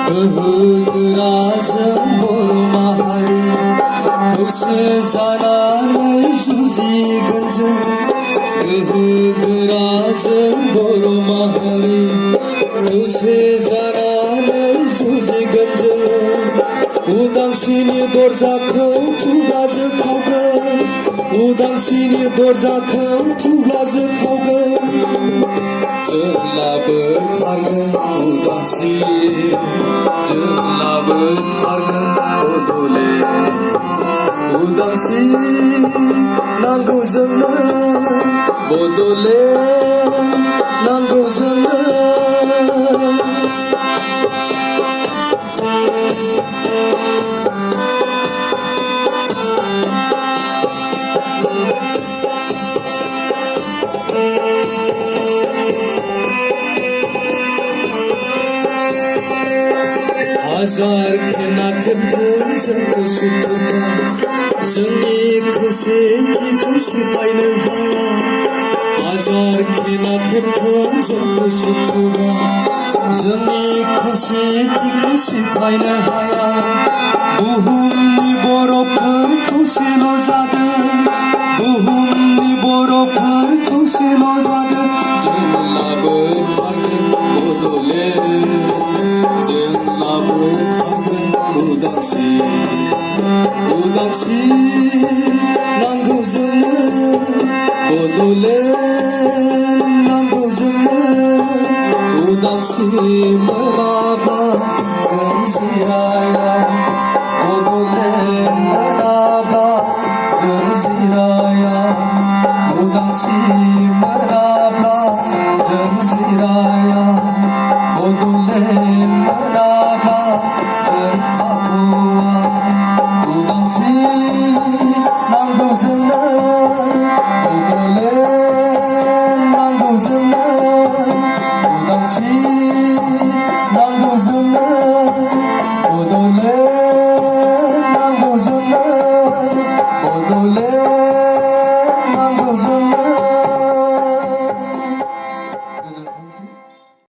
गोहोगोराजों बर' माहारि खौसे जानानै जुजिगोन जों। गोहोगोराजों बर' माहारि खौसे जानानै जुजिगोन जोङो। उदांस्रिनि दरजाखौ थुब्लाजो खावगोन, उदांस्रिनि दरजाखौ थुब्लाजो खावगोन। जों लाबोथारगोन उदांस्रि, जों लाबोथारगोन बड'लेण्ड। उदांस्रि नांगौ जोंनो, बड'लेण्ड नांगौ जोंनो। हाजार खेना खेबथों जोंखौ सुथुरफ्रा, जोंनि खौसेथिखौ सिफायनो हाया। हाजार खेना खेबथों जोंखौ सुथुरफ्रा, जोंनि खौसेथिखौ सिफायनो हाया। बुहुमनि बर'फोर खौसेल' जादों, बुहुमनि बर'फोर खौसेल' जादों। जों लाबोथारगोन बड'लेण्ड, जों लाबोथारगोन उदांस्रि। उदांस्रि नांगौ जोंनो, बड'लेण्ड नांगौ जोंनो। उदांस्रि मोनाब्ला जों जिराया, बड'लेण्ड मोनाब्ला जों जिराया। उदांस्रि मोनाब्ला जों जिराया, बड'लेण्ड मोनाब्ला जों थाथ'आ। उदांस्रि नांगौ जोंनो, बड'लेण्ड नांगौ जोंनो। उदांस्रि नांगौ जोंनो, बड'लेण्ड नांगौ जोंनो। बड'लेण्ड